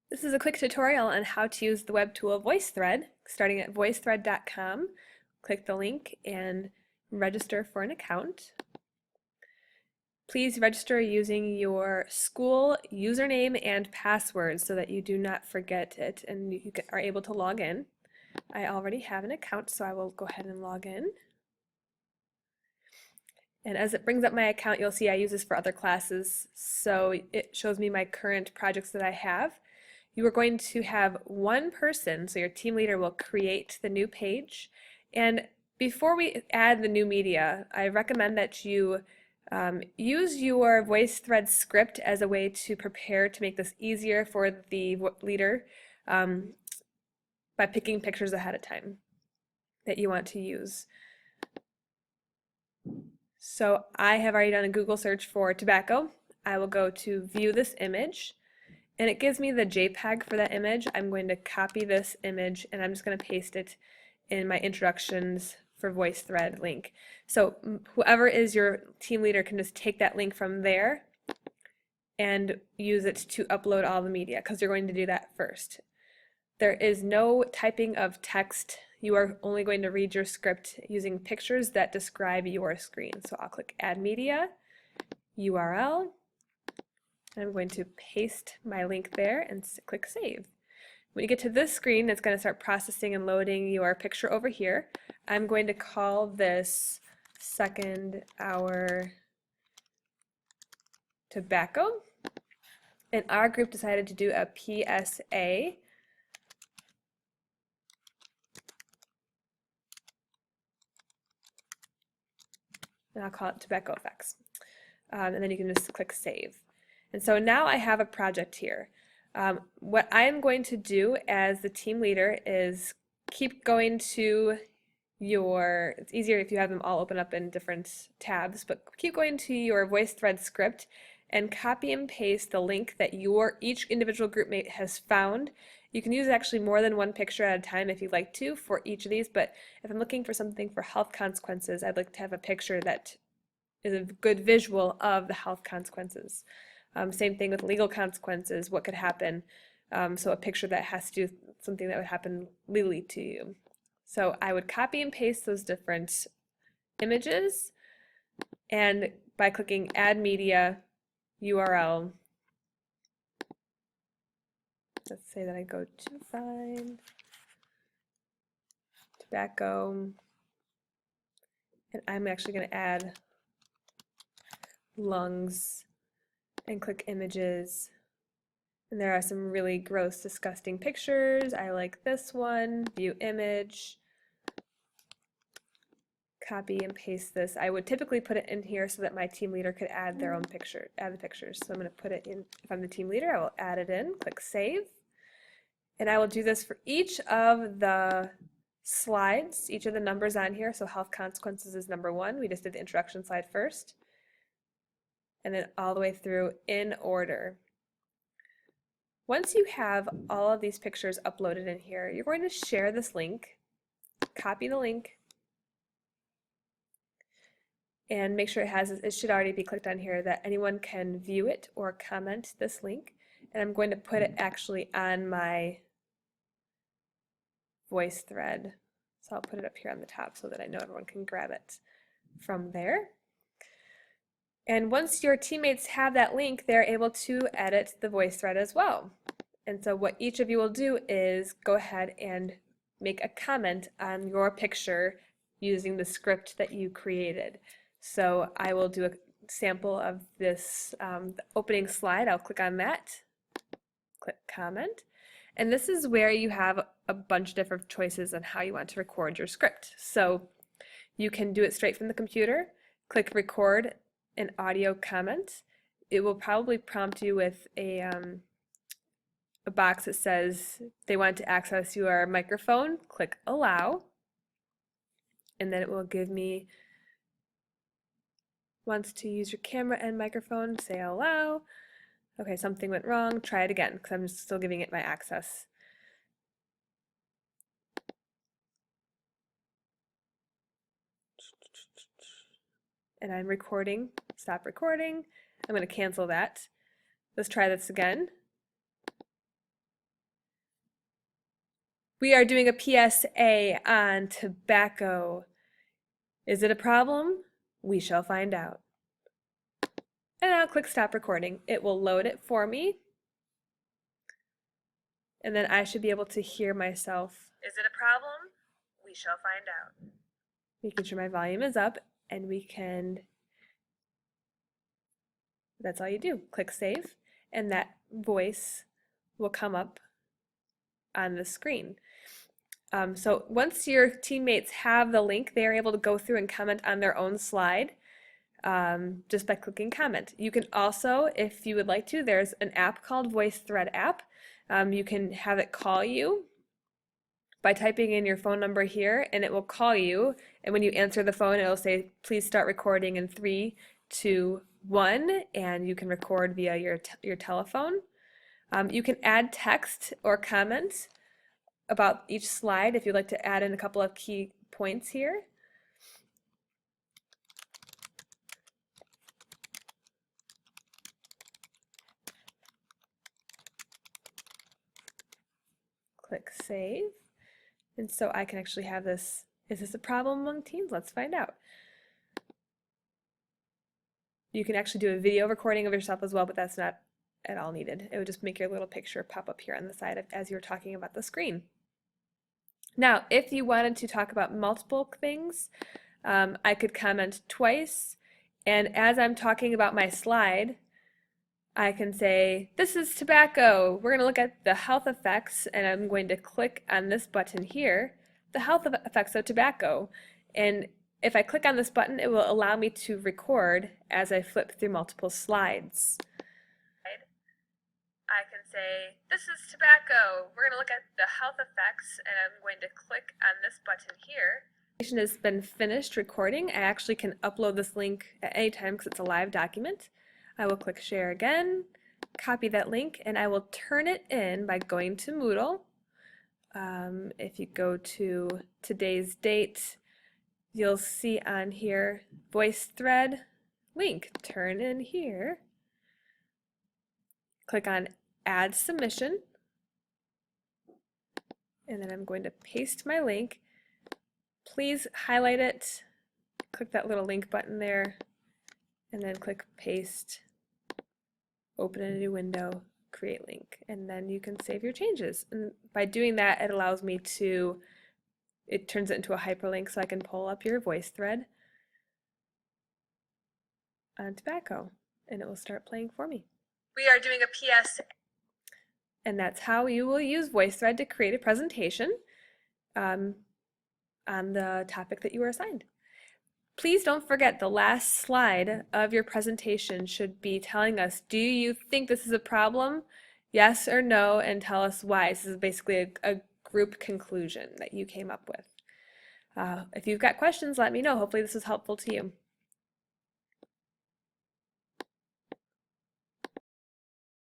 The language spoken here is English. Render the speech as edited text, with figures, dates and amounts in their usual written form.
This is a quick tutorial on how to use the web tool VoiceThread, starting at voicethread.com. Click the link and register for an account. Please register using your school username and password so that you do not forget it and you are able to log in. I already have an account, so I will go ahead and log in. And as it brings up my account, you'll see I use this for other classes, so it shows me my current projects that I have. You are going to have one person, so your team leader will create the new page. And before we add the new media, I recommend that you use your VoiceThread script as a way to prepare to make this easier for the leader by picking pictures ahead of time that you want to use. So I have already done a Google search for tobacco. I will go to view this image and it gives me the JPEG for that image. I'm going to copy this image and I'm just going to paste it in my introductions for VoiceThread link. So whoever is your team leader can just take that link from there and use it to upload all the media because you're going to do that first. There is no typing of text. You are only going to read your script using pictures that describe your screen. So I'll click Add Media, URL, and I'm going to paste my link there and click Save. When you get to this screen, it's going to start processing and loading your picture over here. I'm going to call this second hour tobacco. And our group decided to do a PSA. And I'll call it tobacco effects. And then you can just click Save. And so now I have a project here. What I'm going to do as the team leader is keep going to it's easier if you have them all open up in different tabs, but keep going to your VoiceThread script and copy and paste the link that each individual group mate has found. You can use actually more than one picture at a time if you'd like to for each of these, but if I'm looking for something for health consequences, I'd like to have a picture that is a good visual of the health consequences. Same thing with legal consequences, what could happen. So a picture that has to do something that would happen legally to you. So I would copy and paste those different images, and by clicking Add Media URL, let's say that I go to find tobacco, and I'm actually going to add lungs and click images. And there are some really gross, disgusting pictures. I like this one, view image, copy and paste this. I would typically put it in here so that my team leader could add their own picture, add the pictures. So I'm going to put it in, if I'm the team leader, I will add it in, click save. And I will do this for each of the slides, each of the numbers on here. So health consequences is number 1. We just did the introduction slide first. And then all the way through in order. Once you have all of these pictures uploaded in here, you're going to share this link, copy the link, and make sure it should already be clicked on here that anyone can view it or comment this link. And I'm going to put it actually on my VoiceThread. So I'll put it up here on the top so that I know everyone can grab it from there. And once your teammates have that link, they're able to edit the VoiceThread as well. And so what each of you will do is go ahead and make a comment on your picture using the script that you created. So I will do a sample of this the opening slide. I'll click on that, click comment, and this is where you have a bunch of different choices on how you want to record your script. So you can do it straight from the computer, click record an audio comment. It will probably prompt you with a box that says they want to access your microphone, click allow, and then it will give me wants to use your camera and microphone, say allow. Okay, something went wrong, try it again because I'm still giving it my access. And I'm recording, stop recording. I'm going to cancel that. Let's try this again. We are doing a PSA on tobacco. Is it a problem? We shall find out. And I'll click stop recording. It will load it for me. And then I should be able to hear myself. Is it a problem? We shall find out. Making sure my volume is up, and we can, that's all you do. Click save, and that voice will come up on the screen. So once your teammates have the link, they are able to go through and comment on their own slide just by clicking comment. You can also, if you would like to, there's an app called VoiceThread app. You can have it call you by typing in your phone number here, and it will call you, and when you answer the phone, it'll say, please start recording in 3, 2, 1, and you can record via your telephone. You can add text or comments about each slide if you'd like to add in a couple of key points here. Click save. And so I can actually have this, is this a problem among teens? Let's find out. You can actually do a video recording of yourself as well, but that's not at all needed. It would just make your little picture pop up here on the side as you're talking about the screen. Now, if you wanted to talk about multiple things, I could comment twice, and as I'm talking about my slide, I can say, this is tobacco. We're going to look at the health effects, and I'm going to click on this button here, the health effects of tobacco. And if I click on this button, it will allow me to record as I flip through multiple slides. I can say, this is tobacco. We're going to look at the health effects, and I'm going to click on this button here. The presentation has been finished recording. I actually can upload this link at any time because it's a live document. I will click share again, copy that link, and I will turn it in by going to Moodle. If you go to today's date, you'll see on here VoiceThread link. Turn in here. Click on add submission, and then I'm going to paste my link. Please highlight it, click that little link button there, and then click paste, open a new window, create link, and then you can save your changes. And by doing that, it allows me to, it turns it into a hyperlink so I can pull up your VoiceThread on tobacco, and it will start playing for me. We are doing a PSA. And that's how you will use VoiceThread to create a presentation on the topic that you were assigned. Please don't forget the last slide of your presentation should be telling us, do you think this is a problem? Yes or no, and tell us why. This is basically a group conclusion that you came up with. If you've got questions, let me know. Hopefully this is helpful to you.